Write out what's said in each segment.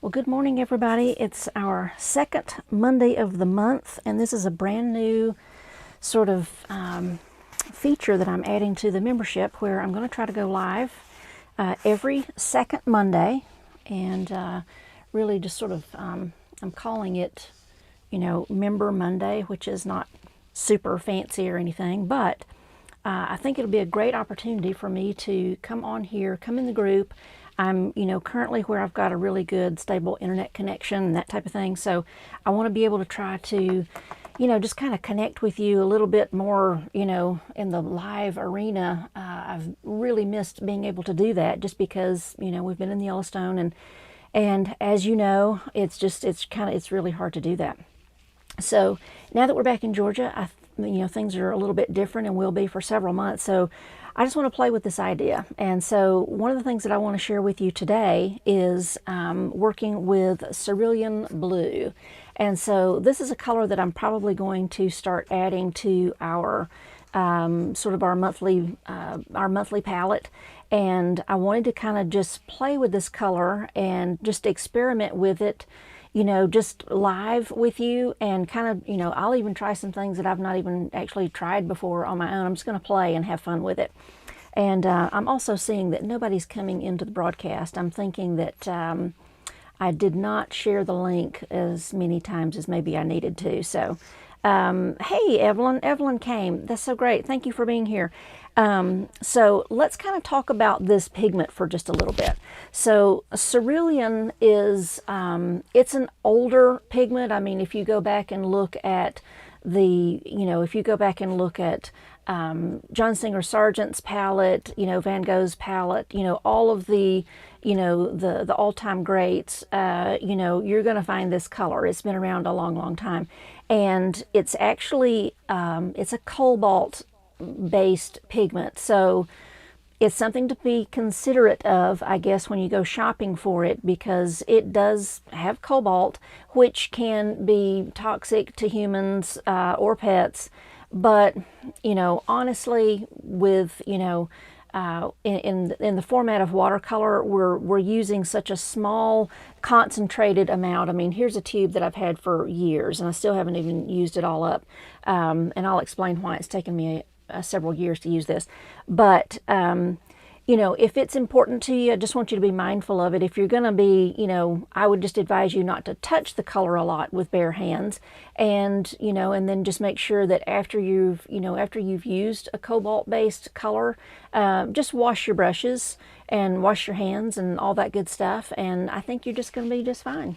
Well, good morning, everybody. It's our second Monday of the month, and this is a brand new sort of feature that I'm adding to the membership where I'm going to try to go live every second Monday, and really just sort of, I'm calling it, Member Monday, which is not super fancy or anything, but I think it'll be a great opportunity for me to come on here, come in the group. I'm, currently where I've got a really good, stable internet connection and that type of thing. So I want to be able to try to, just kind of connect with you a little bit more, in the live arena. I've really missed being able to do that just because, we've been in the Yellowstone and as you know, it's really hard to do that. So now that we're back in Georgia, things are a little bit different and will be for several months. So I just want to play with this idea. And so one of the things that I want to share with you today is working with Cerulean Blue. And so this is a color that I'm probably going to start adding to our sort of our monthly palette. And I wanted to kind of just play with this color and just experiment with it, just live with you, and kind of, I'll even try some things that I've not even actually tried before on my own. I'm just going to play and have fun with it. And I'm also seeing that nobody's coming into the broadcast. I'm thinking that I did not share the link as many times as maybe I needed to. So, hey, Evelyn. Evelyn came. That's so great. Thank you for being here. So let's kind of talk about this pigment for just a little bit. So Cerulean is, it's an older pigment. I mean, if you go back and look at if you go back and look at John Singer Sargent's palette, Van Gogh's palette, all of the, the all-time greats, you're going to find this color. It's been around a long, long time. And it's actually, it's a cobalt based pigment, so it's something to be considerate of, I guess, when you go shopping for it, because it does have cobalt, which can be toxic to humans or pets. But honestly, with in the format of watercolor, we're using such a small concentrated amount. I mean, here's a tube that I've had for years and I still haven't even used it all up, and I'll explain why it's taken me several years to use this. But if it's important to you, I just want you to be mindful of it. If you're going to be, I would just advise you not to touch the color a lot with bare hands, and and then just make sure that after you've used a cobalt based color, just wash your brushes and wash your hands and all that good stuff, and I think you're just going to be just fine.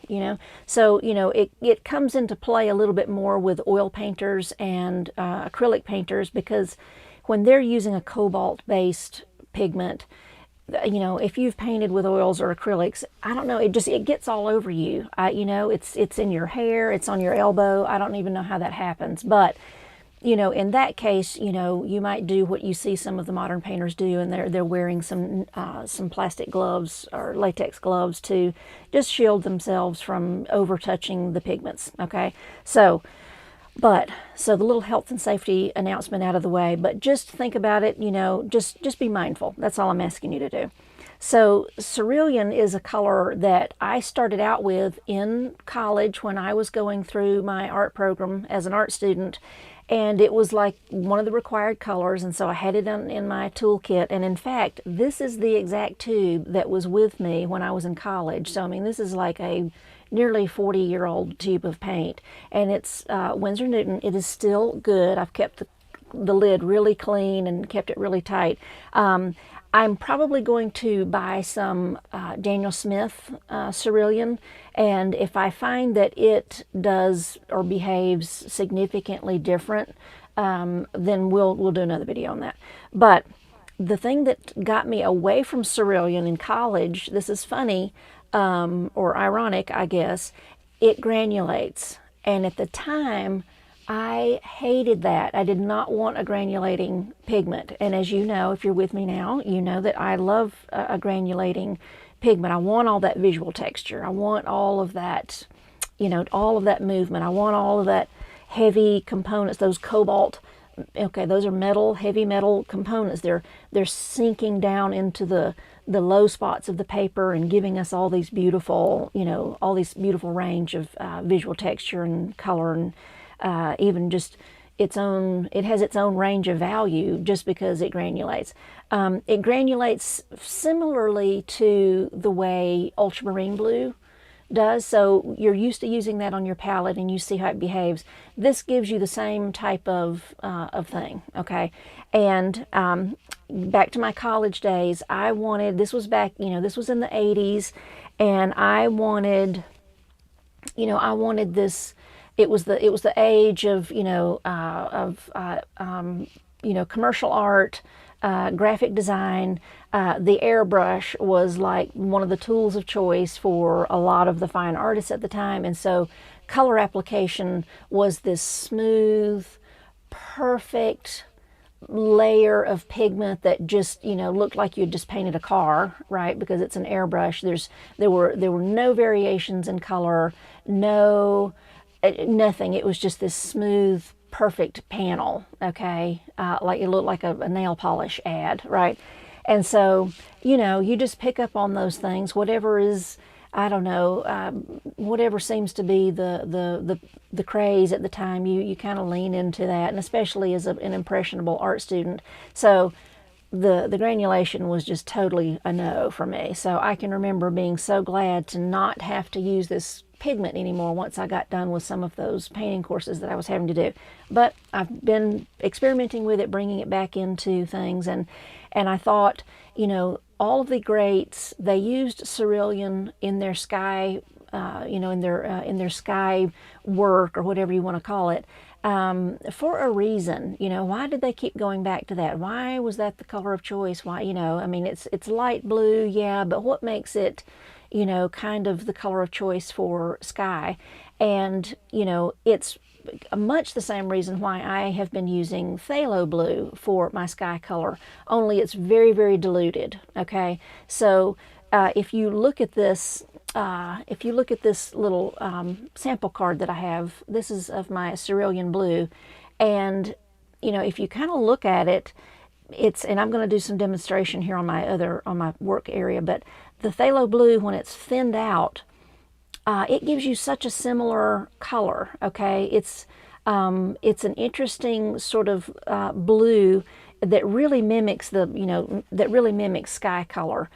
So it comes into play a little bit more with oil painters and acrylic painters, because when they're using a cobalt based pigment, if you've painted with oils or acrylics, I don't know, it gets all over you. It's in your hair, it's on your elbow. I don't even know how that happens, but in that case, you might do what you see some of the modern painters do, and they're wearing some plastic gloves or latex gloves to just shield themselves from over touching the pigments. Okay, so the little health and safety announcement out of the way, but just think about it, just be mindful. That's all I'm asking you to do. So cerulean is a color that I started out with in college when I was going through my art program as an art student, and it was like one of the required colors, and so I had it in my toolkit. And in fact, this is the exact tube that was with me when I was in college. So I mean, this is like a nearly 40-year-old tube of paint, and it's Winsor Newton. It is still good. I've kept the lid really clean and kept it really tight. I'm probably going to buy some Daniel Smith cerulean, and if I find that it does or behaves significantly different, then we'll do another video on that. But the thing that got me away from cerulean in college, this is funny, or ironic, I guess, it granulates. And at the time, I hated that. I did not want a granulating pigment. And as you know, if you're with me now, you know that I love a granulating pigment. I want all that visual texture. I want all of that, all of that movement. I want all of that heavy components, those cobalt. Okay, those are metal, heavy metal components. They're sinking down into the the low spots of the paper and giving us all these beautiful, all these beautiful range of visual texture and color, and even just it has its own range of value just because it granulates. It granulates similarly to the way ultramarine blue does. So you're used to using that on your palette and you see how it behaves. This gives you the same type of thing, okay? And back to my college days, I wanted, this was back, this was in the 80s, and I wanted this. It was the age of commercial art, graphic design. The airbrush was like one of the tools of choice for a lot of the fine artists at the time, and so color application was this smooth, perfect layer of pigment that just looked like you just painted a car, right? Because it's an airbrush. There were no variations in color, nothing. It was just this smooth, perfect panel, okay? Like it looked like a nail polish ad, right? And so, you just pick up on those things, whatever is, I don't know, whatever seems to be the craze at the time, you kind of lean into that, and especially as an impressionable art student. So the granulation was just totally a no for me. So I can remember being so glad to not have to use this pigment anymore once I got done with some of those painting courses that I was having to do. But I've been experimenting with it, bringing it back into things, and I thought, all of the greats, they used cerulean in their sky, in their sky work, or whatever you want to call it, for a reason. Why did they keep going back to that? Why was that the color of choice? Why, I mean, it's light blue, yeah, but what makes it, kind of the color of choice for sky? And, it's much the same reason why I have been using phthalo blue for my sky color, only it's very, very diluted, okay? So if you look at this, little sample card that I have, this is of my Cerulean Blue, and if you kind of look at it, and I'm going to do some demonstration here on my work area, but the Pthalo Blue, when it's thinned out, it gives you such a similar color, okay? It's an interesting sort of blue that really mimics sky color.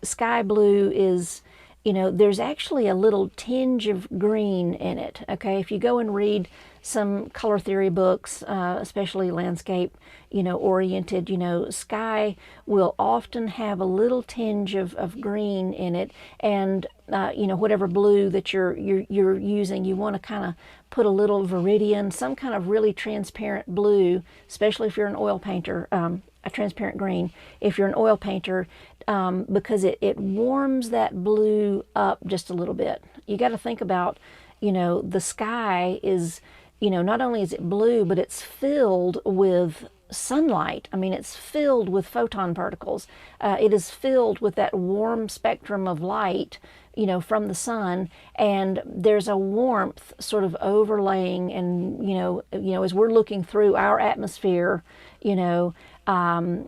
Sky blue is, there's actually a little tinge of green in it, okay? If you go and read some color theory books, especially landscape, oriented, sky will often have a little tinge of green in it, and whatever blue that you're using, you want to kind of put a little viridian, some kind of really transparent blue, especially if you're an oil painter, a transparent green if you're an oil painter, because it warms that blue up just a little bit. You got to think about, the sky is, not only is it blue, but it's filled with sunlight. I mean, it's filled with photon particles. It is filled with that warm spectrum of light, from the sun, and there's a warmth sort of overlaying, and as we're looking through our atmosphere, and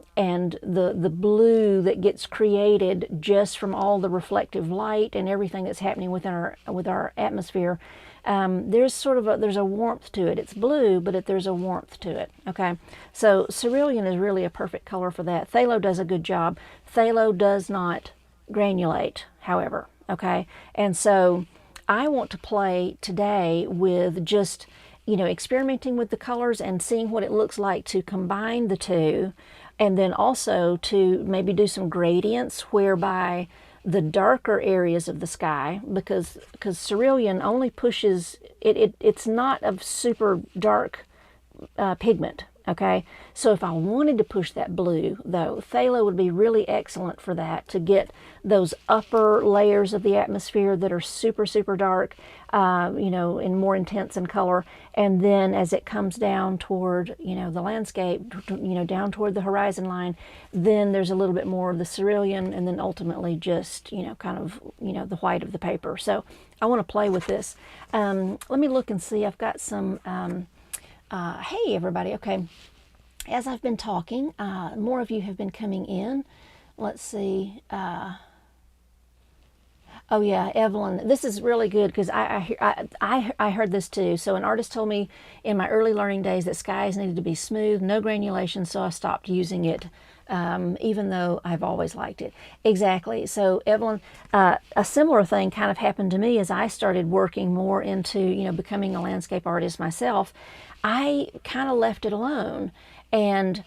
the blue that gets created just from all the reflective light and everything that's happening with our atmosphere, there's a warmth to it. It's blue, but there's a warmth to it, okay? So cerulean is really a perfect color for that. Phthalo does a good job. Phthalo does not granulate, however, okay? And so I want to play today with just, experimenting with the colors and seeing what it looks like to combine the two, and then also to maybe do some gradients whereby the darker areas of the sky, because cerulean only pushes it's not a super dark pigment, okay? So if I wanted to push that blue, though, phthalo would be really excellent for that, to get those upper layers of the atmosphere that are super, super dark, and more intense in color. And then as it comes down toward, the landscape, down toward the horizon line, then there's a little bit more of the cerulean, and then ultimately just, kind of, the white of the paper. So I want to play with this. Let me look and see. I've got some... hey everybody, okay. As I've been talking, more of you have been coming in. let's see. Oh yeah, Evelyn, this is really good because I heard this too. So an artist told me in my early learning days that skies needed to be smooth, no granulation, so I stopped using it, even though I've always liked it. Exactly. So Evelyn, a similar thing kind of happened to me as I started working more into, you know, becoming a landscape artist myself. I kind of left it alone, and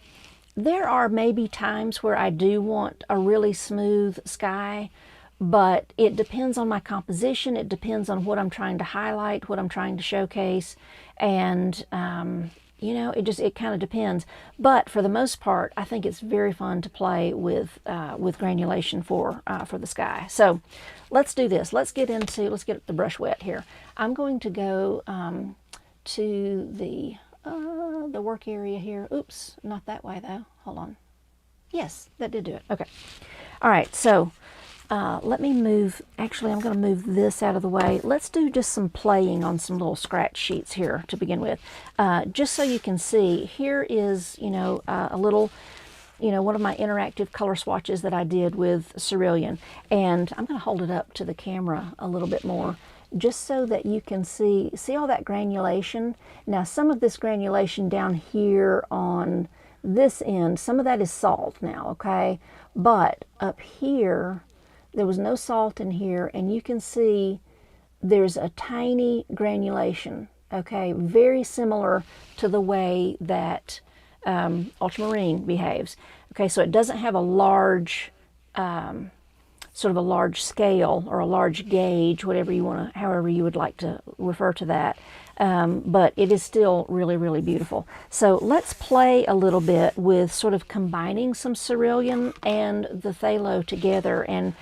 there are maybe times where I do want a really smooth sky, but it depends on my composition. It depends on what I'm trying to highlight, what I'm trying to showcase, and you know, it kind of depends. But for the most part, I think it's very fun to play with granulation for the sky. So let's do this. Let's get the brush wet here. I'm going to go to the work area here. Oops, not that way though. Hold on. Yes, that did do it. Okay. All right, so let me move, actually I'm going to move this out of the way. Let's do just some playing on some little scratch sheets here to begin with. Just so you can see, here is, you know, a little, you know, one of my interactive color swatches that I did with Cerulean. And I'm going to hold it up to the camera a little bit more, just so that you can see all that granulation. Now some of this granulation down here on this end, some of that is salt now, okay? But up here, there was no salt in here, and you can see there's a tiny granulation, okay? Very similar to the way that ultramarine behaves. Okay, so it doesn't have a large, sort of a large scale or a large gauge, whatever you want to, however you would like to refer to that. But it is still really, really beautiful. So let's play a little bit with sort of combining some cerulean and the phthalo together and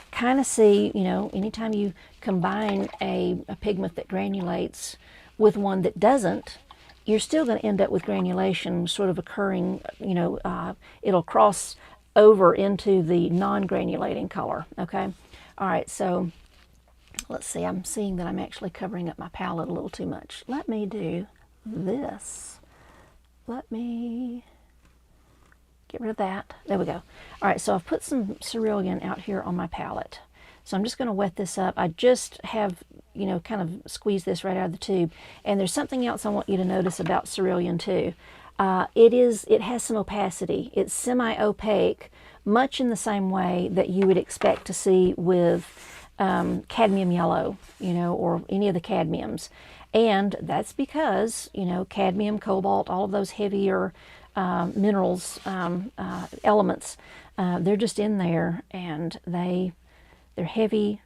kind of see, you know, anytime you combine a pigment that granulates with one that doesn't, you're still going to end up with granulation sort of occurring, you know, it'll cross over into the non-granulating color, okay? All right, so let's see, I'm seeing that I'm actually covering up my palette a little too much. Let me do this. Let me get rid of that. There we go. All right, so I've put some cerulean out here on my palette. So I'm just going to wet this up. I just have, you know, kind of squeezed this right out of the tube. And there's something else I want you to notice about cerulean too. It has some opacity. It's semi-opaque, much in the same way that you would expect to see with cadmium yellow, you know, or any of the cadmiums. And that's because, you know, cadmium, cobalt, all of those heavier minerals, elements, they're just in there, and they're heavy,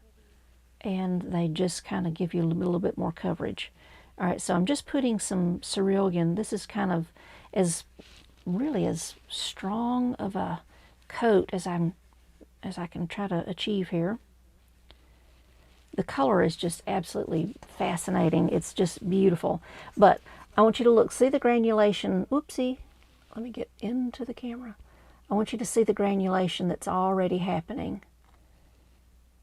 and they just kind of give you a little bit more coverage. All right, so I'm just putting some cerulean. This is kind of really as strong of a coat as I can try to achieve here. The color is just absolutely fascinating. It's just beautiful. But I want you to look, see the granulation. Oopsie. Let me get into the camera. I want you to see the granulation that's already happening.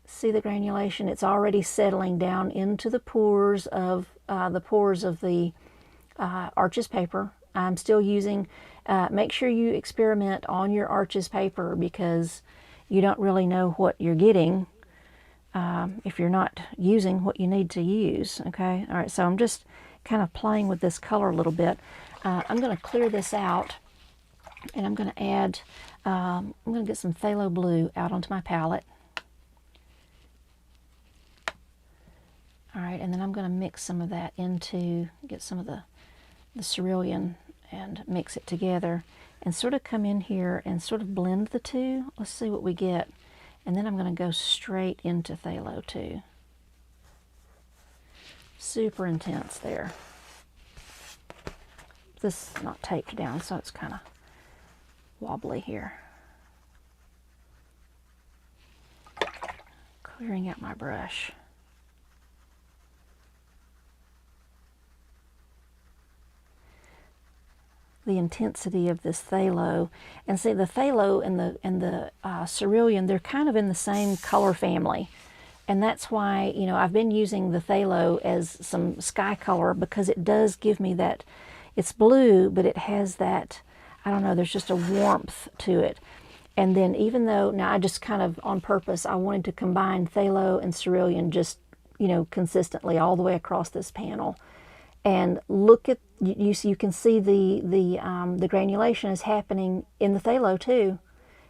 See the granulation? It's already settling down into the pores of the Arches paper. I'm still using, make sure you experiment on your Arches paper, because you don't really know what you're getting if you're not using what you need to use, okay? All right, so I'm just kind of playing with this color a little bit. I'm going to clear this out, and I'm going to add, I'm going to get some Pthalo Blue out onto my palette. All right, and then I'm going to mix some of that into, get some of the cerulean and mix it together and sort of come in here and sort of blend the two. Let's see what we get. And then I'm going to go straight into Pthalo too. Super intense there. This is not taped down, so it's kind of wobbly here. Clearing out my brush. The intensity of this phthalo, and see the phthalo and the cerulean, they're kind of in the same color family, and that's why, you know, I've been using the phthalo as some sky color, because it does give me that, it's blue, but it has that, I don't know, there's just a warmth to it. And then even though, now I just kind of on purpose, I wanted to combine phthalo and cerulean just, consistently all the way across this panel. And look at, you can see the granulation is happening in the phthalo too.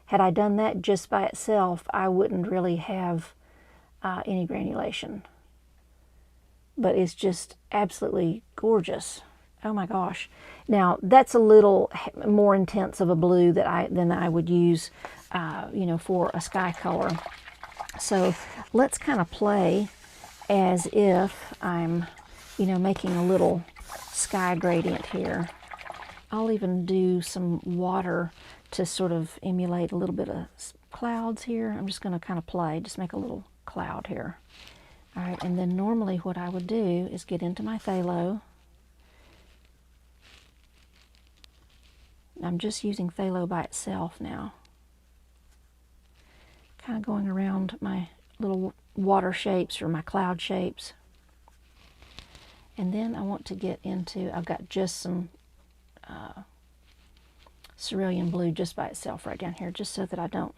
Had I done that just by itself, I wouldn't really have any granulation. But it's just absolutely gorgeous. Oh my gosh. Now that's a little more intense of a blue than I would use, for a sky color. So let's kind of play as if I'm, making a little sky gradient here. I'll even do some water to sort of emulate a little bit of clouds here. I'm just going to kind of play, just make a little cloud here. All right, and then normally what I would do is get into my phthalo. I'm just using phthalo by itself now. Kind of going around my little water shapes or my cloud shapes. And then I want to get into, I've got just some cerulean blue just by itself right down here, just so that I don't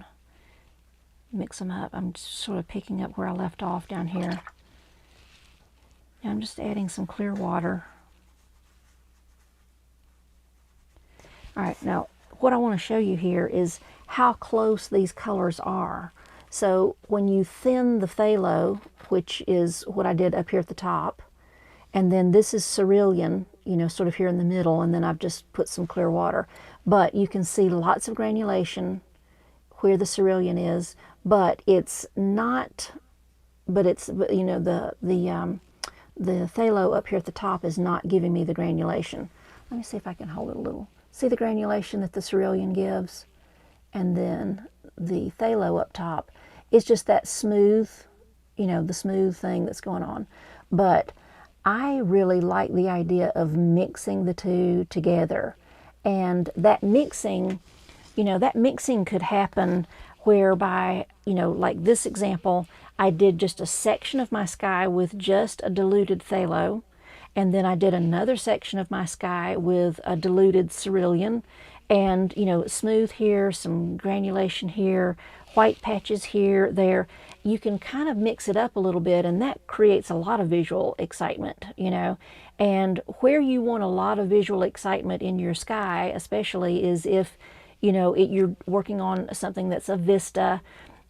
mix them up. I'm just sort of picking up where I left off down here. Now I'm just adding some clear water. All right, now what I want to show you here is how close these colors are. So when you thin the phthalo, which is what I did up here at the top, and then this is cerulean, sort of here in the middle, and then I've just put some clear water. But you can see lots of granulation where the cerulean is, but it's not, the phthalo up here at the top is not giving me the granulation. Let me see if I can hold it a little. See the granulation that the cerulean gives? And then the phthalo up top. It's just that smooth, the smooth thing that's going on. But I really like the idea of mixing the two together. And that mixing, could happen whereby, like this example, I did just a section of my sky with just a diluted phthalo, and then I did another section of my sky with a diluted cerulean, and, smooth here, some granulation here, white patches here, there. You can kind of mix it up a little bit, and that creates a lot of visual excitement, And where you want a lot of visual excitement in your sky, especially, is if, you're working on something that's a vista,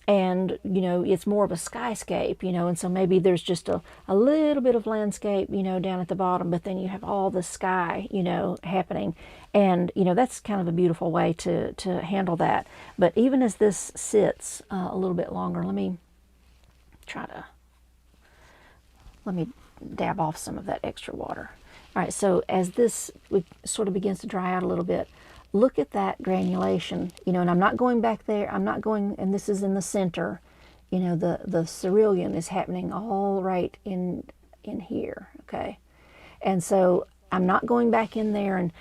and, it's more of a skyscape, and so maybe there's just a little bit of landscape, down at the bottom, but then you have all the sky, happening. And, that's kind of a beautiful way to handle that. But even as this sits a little bit longer, let me dab off some of that extra water. All right, so as this sort of begins to dry out a little bit, look at that granulation, and I'm not going back there, and this is in the center, the cerulean is happening all right in here, okay? And so I'm not going back in there and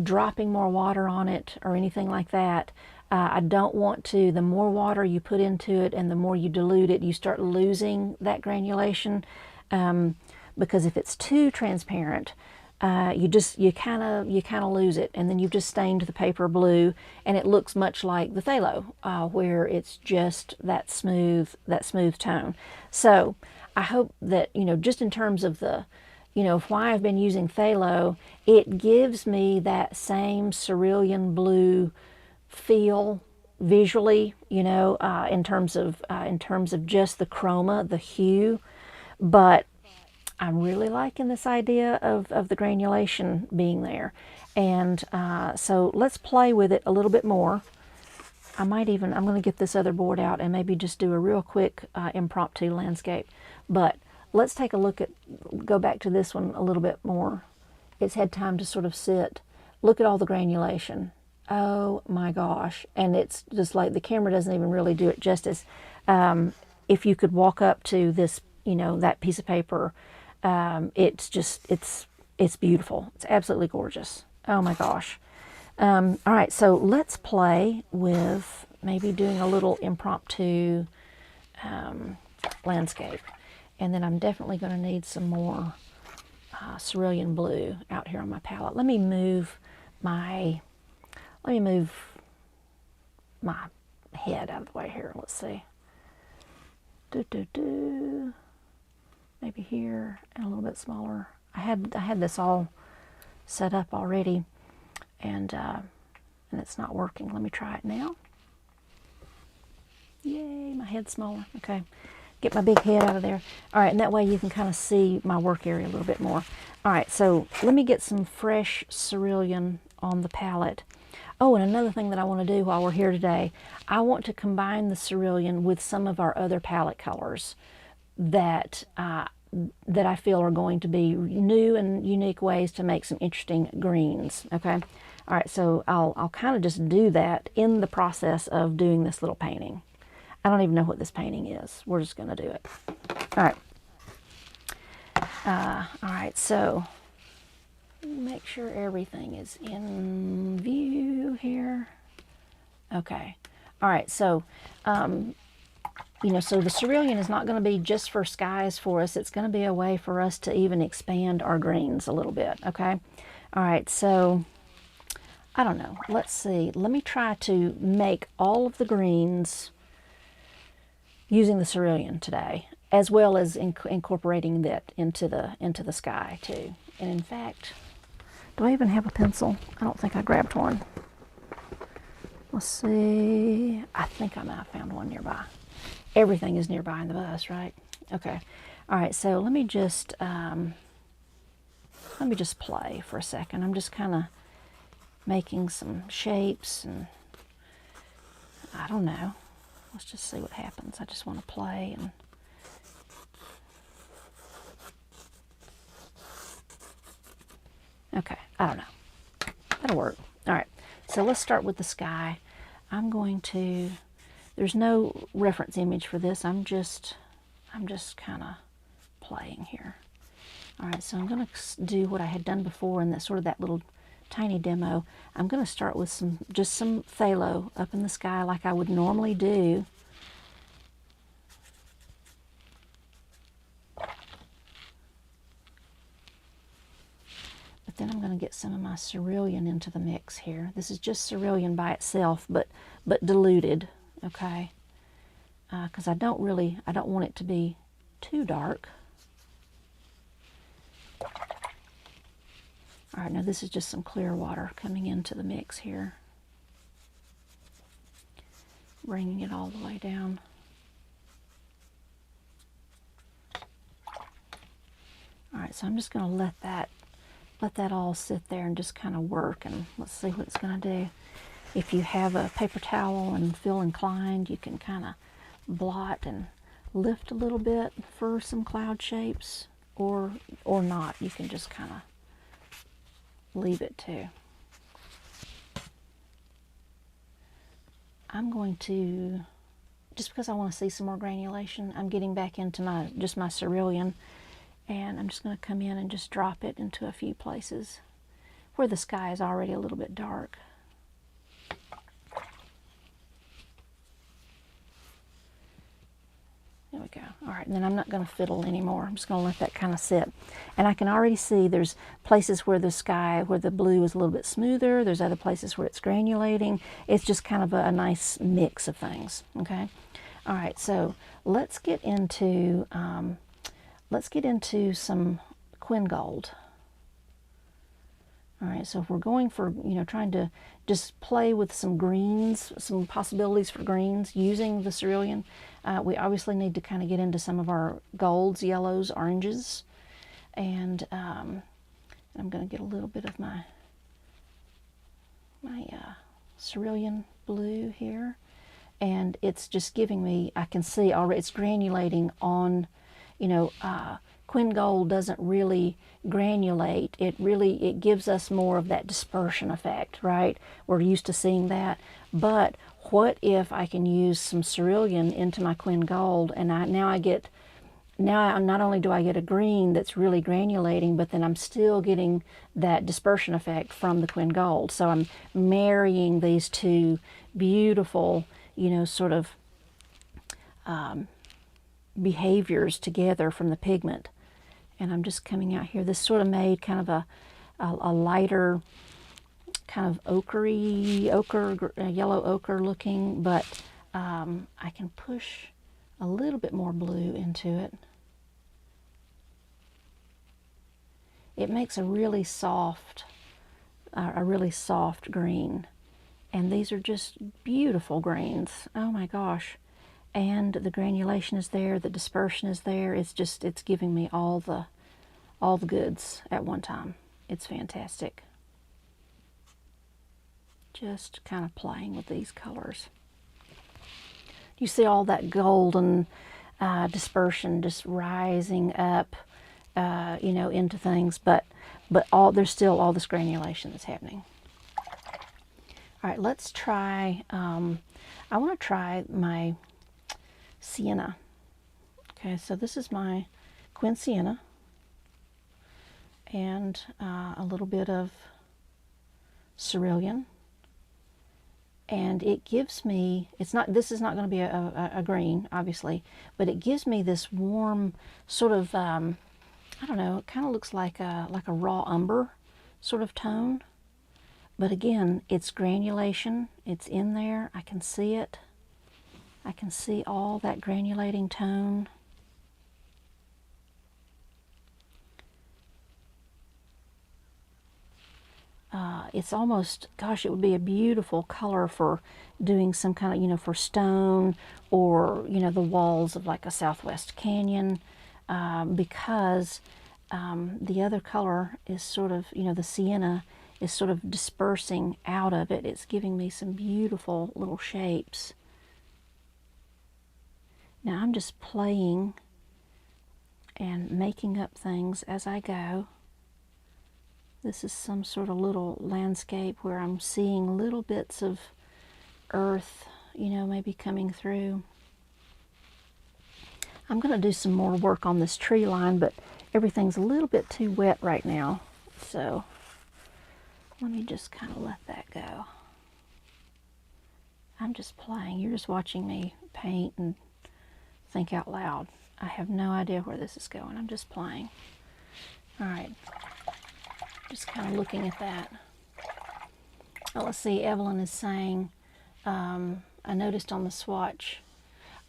dropping more water on it or anything like that. I don't want to. The more water you put into it and the more you dilute it, you start losing that granulation, because if it's too transparent, you kind of lose it, and then you've just stained the paper blue, and it looks much like the phthalo, where it's just that smooth tone. So I hope that, just in terms of the, why I've been using phthalo, it gives me that same cerulean blue feel visually, in terms of just the chroma, the hue. But I'm really liking this idea of the granulation being there. And so let's play with it a little bit more. I'm going to get this other board out and maybe just do a real quick impromptu landscape. But let's take a look go back to this one a little bit more. It's had time to sort of sit. Look at all the granulation. Oh my gosh. And it's just like the camera doesn't even really do it justice. If you could walk up to this, that piece of paper, it's beautiful. It's absolutely gorgeous. Oh my gosh. All right, so let's play with maybe doing a little impromptu landscape. And then I'm definitely going to need some more cerulean blue out here on my palette. Let me move my head out of the way here. Let's see. Maybe here and a little bit smaller. I had this all set up already, and it's not working. Let me try it now. Yay, my head's smaller. Okay, get my big head out of there. All right, and that way you can kind of see my work area a little bit more. All right, so let me get some fresh cerulean on the palette. Oh, and another thing that I want to do while we're here today, I want to combine the cerulean with some of our other palette colors that that I feel are going to be new and unique ways to make some interesting greens. Okay, all right, so I'll kind of just do that in the process of doing this little painting. I don't even know what this painting is. We're just going to do it. All right. All right, so make sure everything is in view here. Okay. All right, so you know, so the cerulean is not going to be just for skies for us. It's going to be a way for us to even expand our greens a little bit. Okay. All right, so I don't know. Let's see. Let me try to make all of the greens using the cerulean today, as well as incorporating that into the sky too. And in fact, do I even have a pencil? I don't think I grabbed one. Let's see. I think I might have found one nearby. Everything is nearby in the bus, right? Okay. All right. So let me just play for a second. I'm just kind of making some shapes, and I don't know. Let's just see what happens. I just want to play and okay, I don't know. That'll work. All right, so let's start with the sky. I'm going to, there's no reference image for this. I'm just kind of playing here. All right, so I'm going to do what I had done before in that sort of that little tiny demo. I'm going to start with just some phthalo up in the sky like I would normally do. But then I'm going to get some of my cerulean into the mix here. This is just cerulean by itself, but diluted, okay? Because I don't want it to be too dark. All right, now this is just some clear water coming into the mix here. Bringing it all the way down. All right, so I'm just going to let that all sit there and just kind of work, and let's see what it's going to do. If you have a paper towel and feel inclined, you can kind of blot and lift a little bit for some cloud shapes, or not. You can just kind of leave it too. I'm going to, just because I want to see some more granulation, I'm getting back into my cerulean, and I'm just going to come in and just drop it into a few places where the sky is already a little bit dark. There we go. All right, and then I'm not going to fiddle anymore. I'm just going to let that kind of sit. And I can already see there's places where the sky, where the blue is a little bit smoother. There's other places where it's granulating. It's just kind of a nice mix of things, okay? All right, so let's get into some Quin Gold. All right, so if we're going for, you know, trying to just play with some greens, some possibilities for greens using the cerulean, we obviously need to kind of get into some of our golds, yellows, oranges, and I'm going to get a little bit of my cerulean blue here, and it's just giving me, I can see already it's granulating on, you know, Quin Gold doesn't really granulate. It gives us more of that dispersion effect, right? We're used to seeing that. But what if I can use some cerulean into my Quin Gold, and now not only do I get a green that's really granulating, but then I'm still getting that dispersion effect from the Quin Gold. So I'm marrying these two beautiful, you know, sort of behaviors together from the pigment. And I'm just coming out here. This sort of made kind of a lighter, kind of yellow ochre looking, but I can push a little bit more blue into it. It makes a really soft green. And these are just beautiful greens. Oh my gosh. And the granulation is there, the dispersion is there. It's giving me all the goods at one time. It's fantastic. Just kind of playing with these colors. You see all that golden dispersion just rising up, you know, into things, but there's still all this granulation that's happening. All right, let's try, I want to try my sienna. Okay, so this is my Quin Sienna, and a little bit of Cerulean, and it gives me, this is not going to be a green, obviously, but it gives me this warm sort of, I don't know, it kind of looks like a raw umber sort of tone. But again, it's granulation, it's in there, I can see it. I can see all that granulating tone. It's almost, gosh, it would be a beautiful color for doing some kind of, you know, for stone, or, you know, the walls of like a Southwest Canyon, because the other color is sort of, you know, the sienna is sort of dispersing out of it. It's giving me some beautiful little shapes. Now I'm just playing and making up things as I go. This is some sort of little landscape where I'm seeing little bits of earth, you know, maybe coming through. I'm going to do some more work on this tree line, but everything's a little bit too wet right now, so let me just kind of let that go. I'm just playing. You're just watching me paint and think out loud. I have no idea where this is going. I'm just playing. All right. Just kind of looking at that. Oh, let's see. Evelyn is saying, I noticed on the swatch.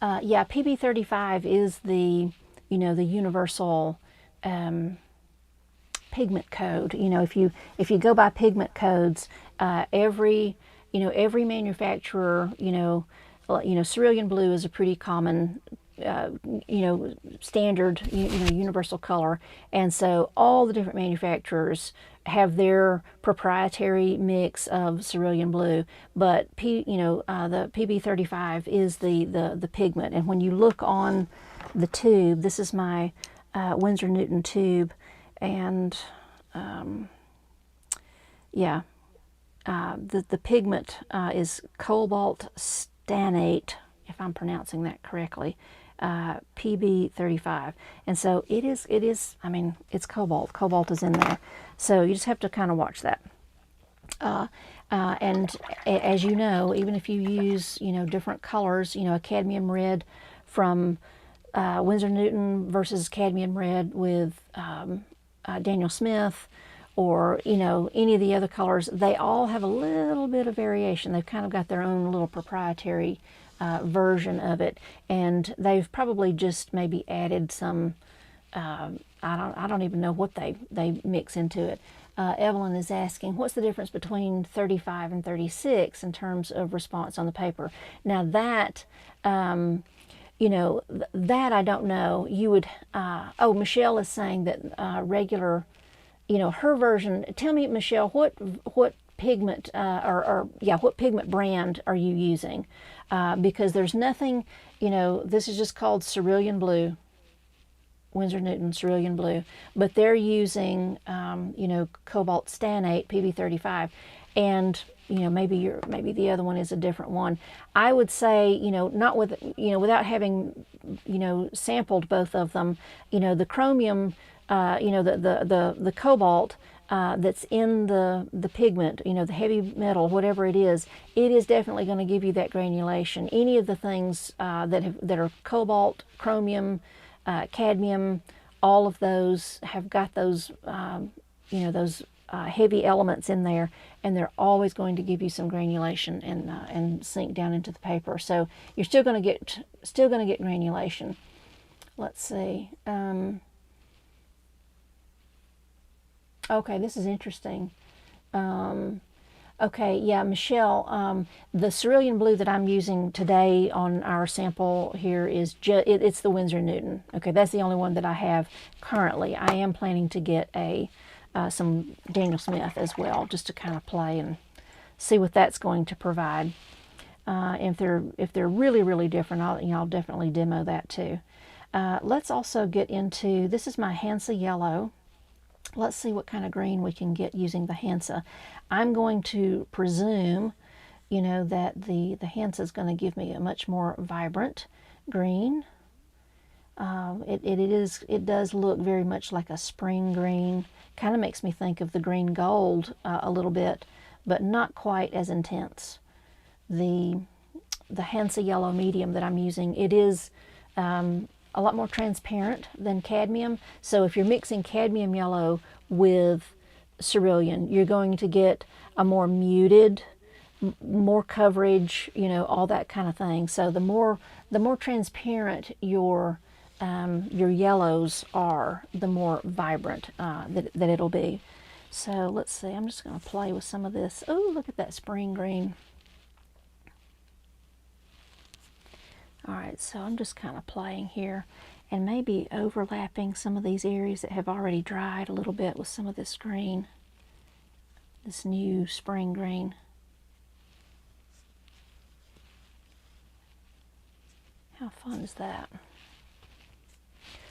Yeah, PB35 is the, you know, the universal pigment code. You know, if you go by pigment codes, every manufacturer, you know, Cerulean Blue is a pretty common, you know, standard, you know, universal color, and so all the different manufacturers have their proprietary mix of Cerulean Blue, but the PB35 is the pigment. And when you look on the tube, this is my Winsor Newton tube, and yeah, the pigment is cobalt stanate, if I'm pronouncing that correctly, PB35. And so it is, I mean, it's cobalt. Cobalt is in there. So you just have to kind of watch that. And as you know, even if you use, you know, different colors, you know, a cadmium red from Winsor Newton versus cadmium red with Daniel Smith, or, you know, any of the other colors, they all have a little bit of variation. They've kind of got their own little proprietary version of it, and they've probably just maybe added some, I don't even know what they mix into it. Evelyn is asking, what's the difference between 35 and 36 in terms of response on the paper? Now that, you know, that I don't know. You would, oh, Michelle is saying that regular, you know, her version. Tell me, Michelle, what pigment, what pigment brand are you using? Because there's nothing, you know, this is just called Cerulean Blue, Winsor Newton Cerulean Blue, but they're using, you know, cobalt stanate, PB35, and, you know, maybe the other one is a different one. I would say, you know, not with, you know, without having, you know, sampled both of them, you know, the chromium, you know, the cobalt, that's in the pigment, you know, the heavy metal, whatever it is definitely going to give you that granulation. Any of the things that are cobalt, chromium, cadmium, all of those have got those, you know, those heavy elements in there, and they're always going to give you some granulation and sink down into the paper. So you're still going to get granulation. Let's see. Okay, this is interesting. Okay, yeah, Michelle, the Cerulean Blue that I'm using today on our sample here is it's the Winsor Newton. Okay, that's the only one that I have currently. I am planning to get some Daniel Smith as well, just to kind of play and see what that's going to provide. If they're really, really different, I'll definitely demo that too. Let's also get into, this is my Hansa Yellow. Let's see what kind of green we can get using the Hansa. I'm going to presume, that the Hansa is going to give me a much more vibrant green. It does look very much like a spring green. Kind of makes me think of the green gold a little bit, but not quite as intense. The Hansa Yellow medium that I'm using, it is a lot more transparent than cadmium. So if you're mixing cadmium yellow with cerulean, you're going to get a more muted, more coverage, all that kind of thing. So the more transparent your yellows are, the more vibrant that it'll be. So let's see, I'm just going to play with some of this. Oh, look at that spring green. All right, so I'm just kind of playing here and maybe overlapping some of these areas that have already dried a little bit with some of this green, this new spring green. How fun is that?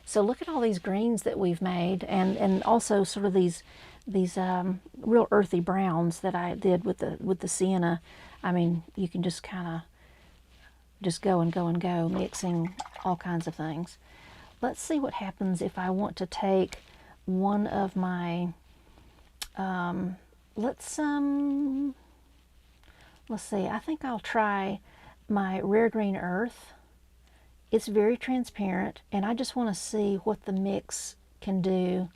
So look at all these greens that we've made, and also sort of these real earthy browns that I did with the sienna. I mean, you can just kind of just go and go and go, mixing all kinds of things. Let's see what happens if I want to take one of my, let's see, I think I'll try my Rare Green Earth. It's very transparent, and I just want to see what the mix can do,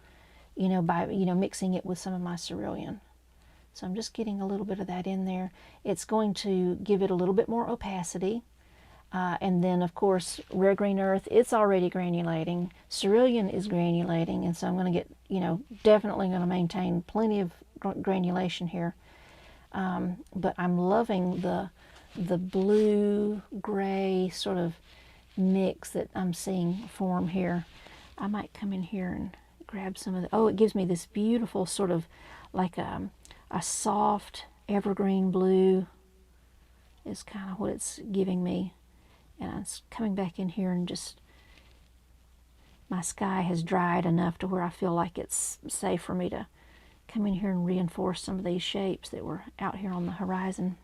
by, mixing it with some of my cerulean. So I'm just getting a little bit of that in there. It's going to give it a little bit more opacity. And then, of course, Rare Green Earth, it's already granulating. Cerulean is granulating, and so I'm going to get, definitely going to maintain plenty of granulation here. But I'm loving the blue-gray sort of mix that I'm seeing form here. I might come in here and grab some of the, oh, it gives me this beautiful sort of like a soft evergreen blue is kind of what it's giving me. And I'm coming back in here and just, my sky has dried enough to where I feel like it's safe for me to come in here and reinforce some of these shapes that were out here on the horizon.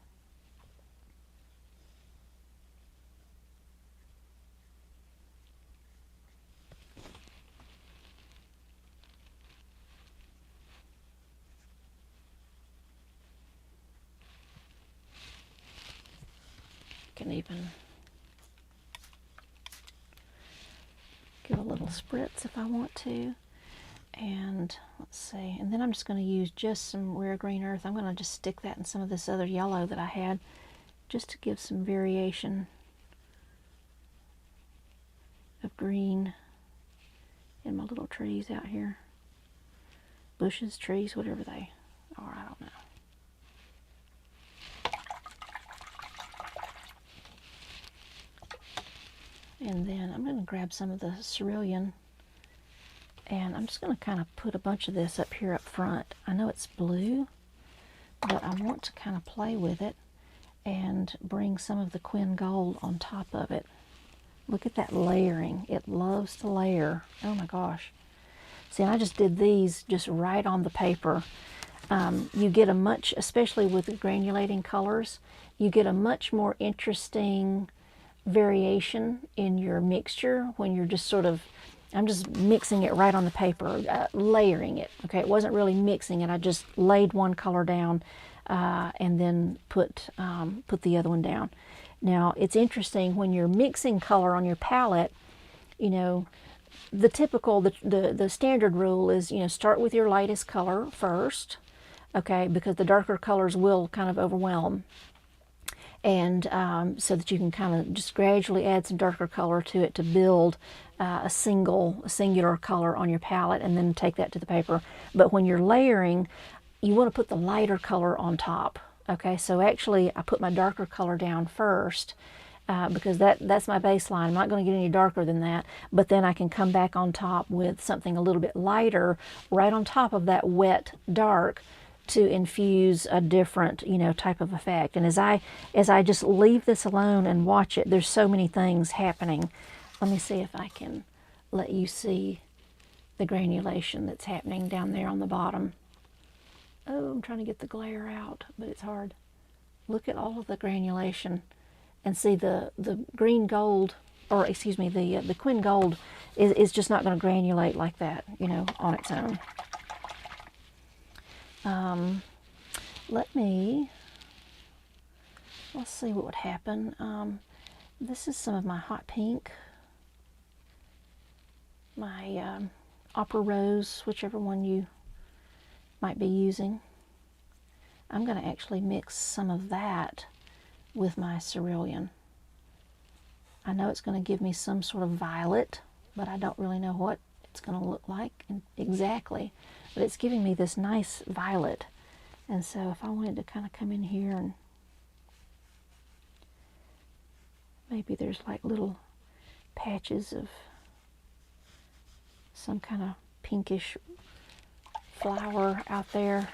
Can even give a little spritz if I want to. And let's see, and then I'm just going to use just some Rare Green Earth. I'm going to just stick that in some of this other yellow that I had, just to give some variation of green in my little trees out here. Bushes, trees, whatever they are, I don't know. And then I'm going to grab some of the cerulean, and I'm just going to kind of put a bunch of this up here up front. I know it's blue, but I want to kind of play with it and bring some of the Quin Gold on top of it. Look at that layering. It loves to layer. Oh my gosh. See, and I just did these just right on the paper. You get a much, especially with the granulating colors, you get a much more interesting variation in your mixture when you're just sort of, I'm just mixing it right on the paper, layering it. Okay, it wasn't really mixing it. I just laid one color down and then put the other one down. Now, it's interesting when you're mixing color on your palette, the typical, the standard rule is, start with your lightest color first, okay, because the darker colors will kind of overwhelm. And so that you can kind of just gradually add some darker color to it to build a singular color on your palette, and then take that to the paper. But when you're layering, you want to put the lighter color on top. Okay, so actually I put my darker color down first, because that's my baseline. I'm not going to get any darker than that, but then I can come back on top with something a little bit lighter right on top of that wet dark to infuse a different, type of effect. And as I just leave this alone and watch it, there's so many things happening. Let me see if I can let you see the granulation that's happening down there on the bottom. Oh, I'm trying to get the glare out, but it's hard. Look at all of the granulation, and see the green gold, or excuse me, the quin gold is just not going to granulate like that, on its own. Let's see what would happen. This is some of my hot pink, my opera rose, whichever one you might be using. I'm going to actually mix some of that with my cerulean. I know it's going to give me some sort of violet, but I don't really know what it's going to look like exactly. But it's giving me this nice violet. And so if I wanted to kind of come in here, and maybe there's like little patches of some kind of pinkish flower out there.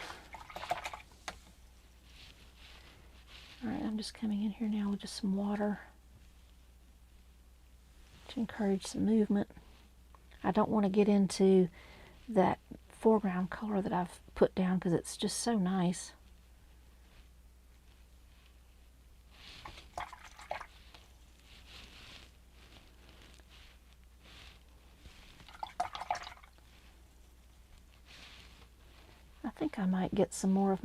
All right, I'm just coming in here now with just some water to encourage some movement. I don't want to get into that foreground color that I've put down because it's just so nice. I think I might get some more of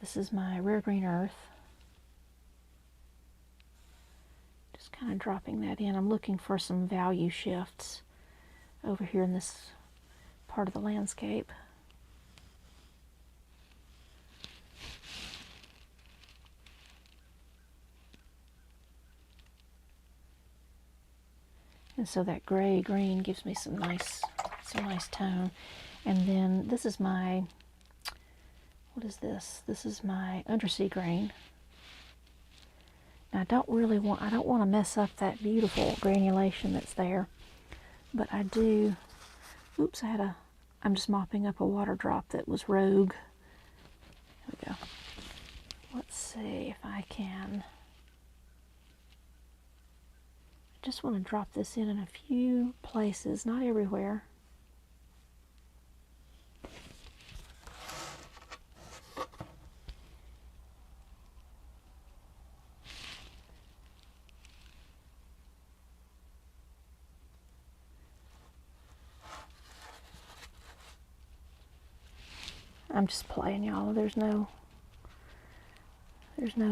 this is my Rare Green Earth. Just kind of dropping that in. I'm looking for some value shifts over here in this part of the landscape. And so that gray green gives me some nice tone. And then this is my, what is this? This is my undersea green. Now I don't want to mess up that beautiful granulation that's there, but I do. Oops, I'm just mopping up a water drop that was rogue. There we go. Let's see if I can. I just want to drop this in a few places, not everywhere. I'm just playing, y'all. There's no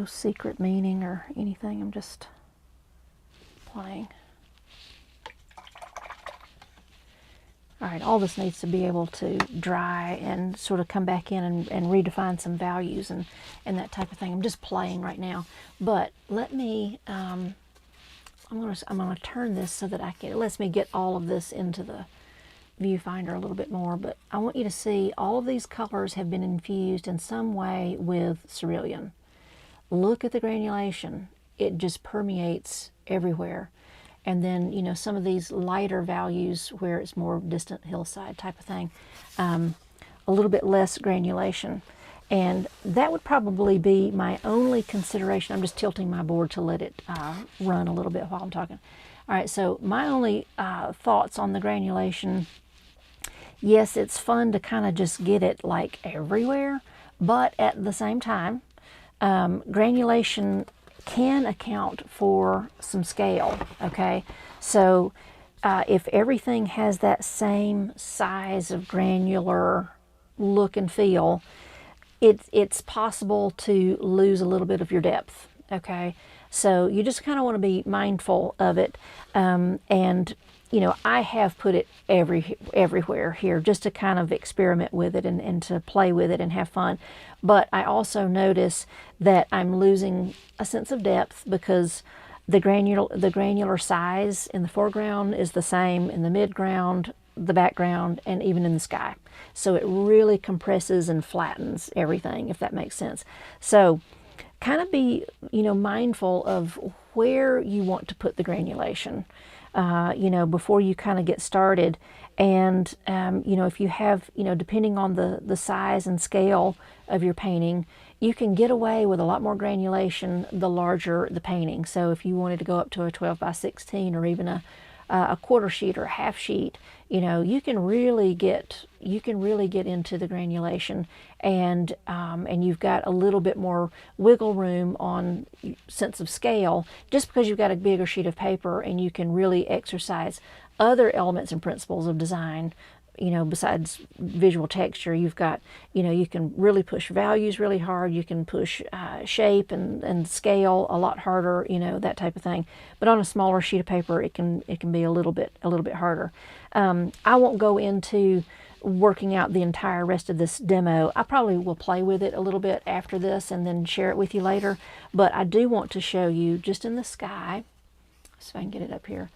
secret meaning or anything. I'm just playing. All right, all this needs to be able to dry and sort of come back in and redefine some values and that type of thing. I'm just playing right now. But let me, I'm gonna turn this so that it lets me get all of this into the viewfinder a little bit more. But I want you to see all of these colors have been infused in some way with cerulean. Look at the granulation. It just permeates everywhere. And then, some of these lighter values where it's more distant hillside type of thing, a little bit less granulation. And that would probably be my only consideration. I'm just tilting my board to let it run a little bit while I'm talking. All right, so my only thoughts on the granulation, yes, it's fun to kind of just get it like everywhere, but at the same time, granulation can account for some scale, okay? So if everything has that same size of granular look and feel, it's possible to lose a little bit of your depth, okay? So you just kind of want to be mindful of it. And you know, I have put it everywhere here just to kind of experiment with it and to play with it and have fun. But I also notice that I'm losing a sense of depth because the granular size in the foreground is the same in the midground, the background, and even in the sky. So it really compresses and flattens everything, if that makes sense. So kind of be, you know, mindful of where you want to put the granulation, you know, before you kind of get started. And, you know, if you have, you know, depending on the size and scale of your painting, you can get away with a lot more granulation the larger the painting. So if you wanted to go up to a 12 by 16 or even a quarter sheet or a half sheet, you know, you can really get into the granulation, and you've got a little bit more wiggle room on sense of scale just because you've got a bigger sheet of paper, and you can really exercise other elements and principles of design. You know, besides visual texture, you've got, you know, you can really push values really hard. You can push shape and scale a lot harder, you know, that type of thing. But on a smaller sheet of paper, it can be a little bit harder. I won't go into working out the entire rest of this demo. I probably will play with it a little bit after this and then share it with you later. But I do want to show you just in the sky, so if I can get it up here.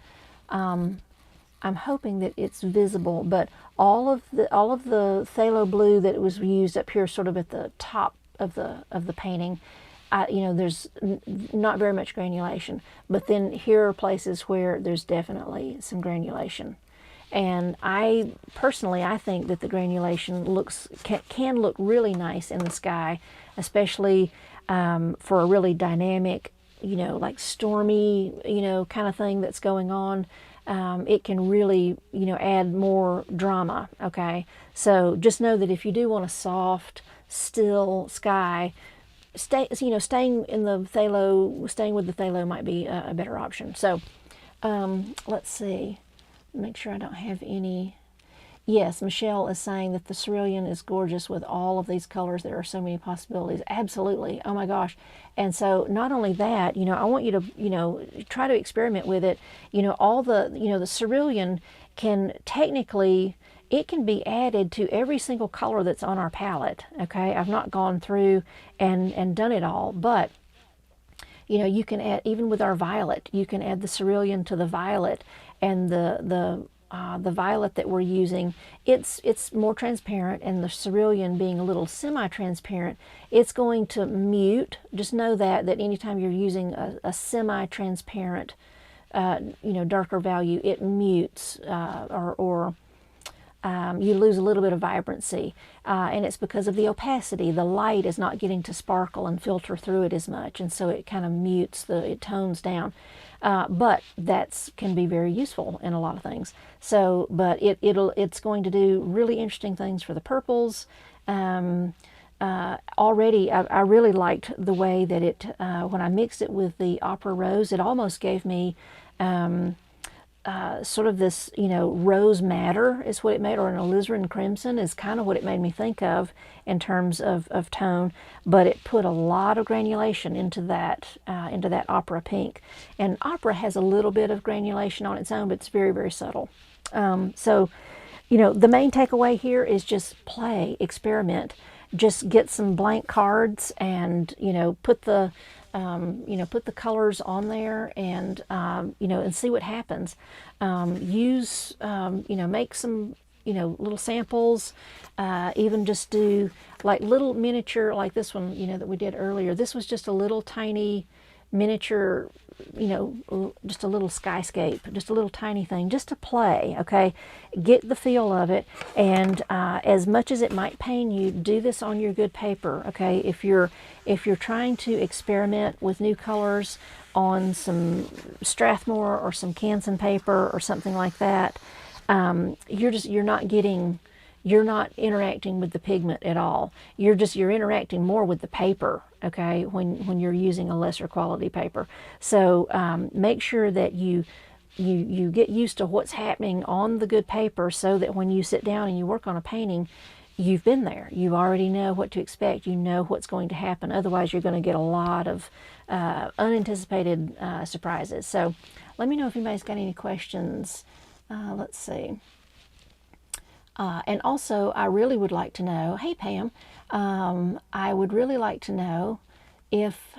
I'm hoping that it's visible, but all of the phthalo blue that was used up here, sort of at the top of the painting, you know, there's not very much granulation. But then here are places where there's definitely some granulation, and I personally think that the granulation can look really nice in the sky, especially for a really dynamic, you know, like stormy, you know, kind of thing that's going on. It can really, you know, add more drama. Okay, so just know that if you do want a soft, still sky, staying with the phthalo might be a better option. So let's see, make sure I don't have any. Yes, Michelle is saying that the cerulean is gorgeous with all of these colors. There are so many possibilities. Absolutely. Oh my gosh. And so not only that, you know, I want you to, you know, try to experiment with it. You know, the cerulean can technically, it can be added to every single color that's on our palette. Okay. I've not gone through and done it all, but you know, you can add, even with our violet, you can add the cerulean to the violet, and the violet that we're using, it's more transparent, and the cerulean being a little semi-transparent, it's going to mute. Just know that anytime you're using a semi-transparent, you know, darker value, it mutes, or you lose a little bit of vibrancy, and it's because of the opacity. The light is not getting to sparkle and filter through it as much, and so it kind of mutes, it tones down. But that can be very useful in a lot of things. So, but it's going to do really interesting things for the purples. Already, I really liked the way that it, when I mixed it with the Opera Rose, it almost gave me sort of this, you know, rose madder is what it made, or an alizarin crimson is kind of what it made me think of in terms of tone. But it put a lot of granulation into that opera pink, and opera has a little bit of granulation on its own, but it's very, very subtle. So, you know, the main takeaway here is just play, experiment, just get some blank cards, and you know, put the put the colors on there, and you know, and see what happens. Use, you know, make some, you know, little samples. Even just do like little miniature, like this one, you know, that we did earlier. This was just a little tiny miniature, you know, just a little skyscape, just a little tiny thing, just to play. Okay, get the feel of it, and as much as it might pain you, do this on your good paper. Okay, if you're trying to experiment with new colors on some Strathmore or some Canson paper or something like that, you're not interacting with the pigment at all. You're interacting more with the paper, okay, when you're using a lesser quality paper. So make sure that you get used to what's happening on the good paper, so that when you sit down and you work on a painting, you've been there. You already know what to expect. You know what's going to happen. Otherwise, you're going to get a lot of unanticipated surprises. So let me know if anybody's got any questions let's see. And also, I really would like to know, hey Pam, I would really like to know if,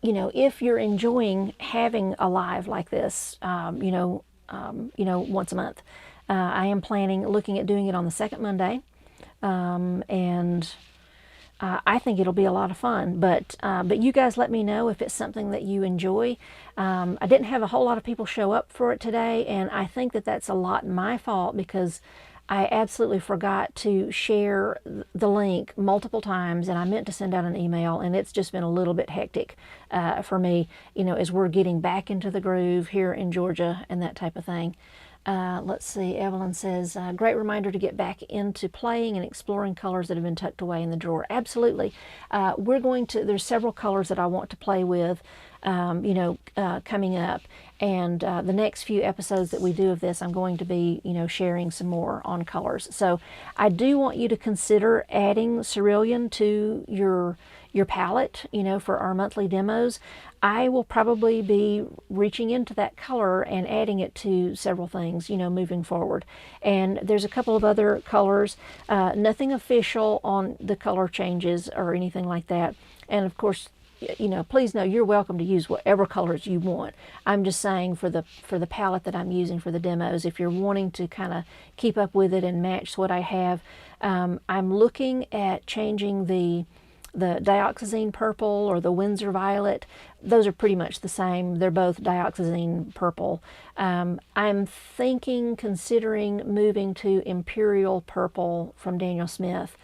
if you're enjoying having a live like this, once a month. I am looking at doing it on the second Monday, and I think it'll be a lot of fun. But you guys let me know if it's something that you enjoy. I didn't have a whole lot of people show up for it today, and I think that that's a lot my fault because I absolutely forgot to share the link multiple times, and I meant to send out an email, and it's just been a little bit hectic for me, as we're getting back into the groove here in Georgia and that type of thing. Let's see, Evelyn says, great reminder to get back into playing and exploring colors that have been tucked away in the drawer. Absolutely. There's several colors that I want to play with, coming up. And the next few episodes that we do of this, I'm going to be, sharing some more on colors. So I do want you to consider adding Cerulean to your palette, for our monthly demos. I will probably be reaching into that color and adding it to several things, moving forward. And there's a couple of other colors, nothing official on the color changes or anything like that. And of course, please know you're welcome to use whatever colors you want. I'm just saying for the palette that I'm using for the demos, if you're wanting to kind of keep up with it and match what I have, I'm looking at changing the dioxazine purple or the Windsor violet. Those are pretty much the same. They're both dioxazine purple. I'm considering moving to Imperial Purple from Daniel Smith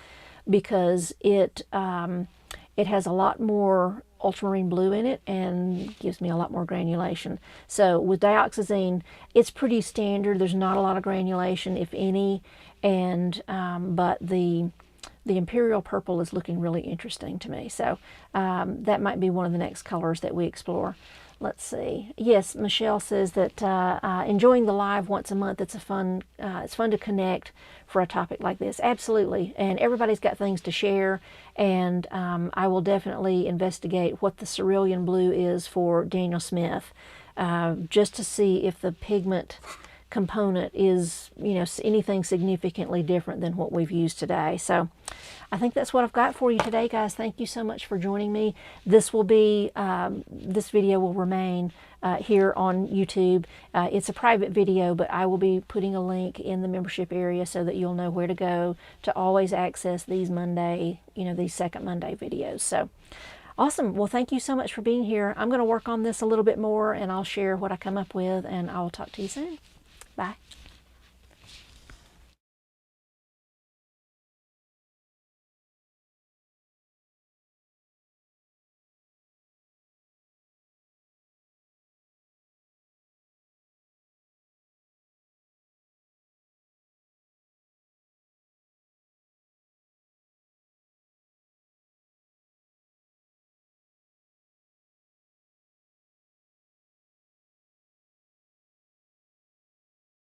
because it has a lot more ultramarine blue in it and gives me a lot more granulation. So with dioxazine, it's pretty standard. There's not a lot of granulation, if any, and but the Imperial Purple is looking really interesting to me. So that might be one of the next colors that we explore. Let's see. Yes, Michelle says that enjoying the live once a month, it's fun to connect for a topic like this. Absolutely. And everybody's got things to share. And I will definitely investigate what the Cerulean Blue is for Daniel Smith, just to see if the pigment component is, anything significantly different than what we've used today. So I think that's what I've got for you today, guys. Thank you so much for joining me. This video will remain here on YouTube. It's a private video, but I will be putting a link in the membership area so that you'll know where to go to always access these these second Monday videos. So awesome. Well, thank you so much for being here. I'm going to work on this a little bit more, and I'll share what I come up with, and I'll talk to you soon. Bye.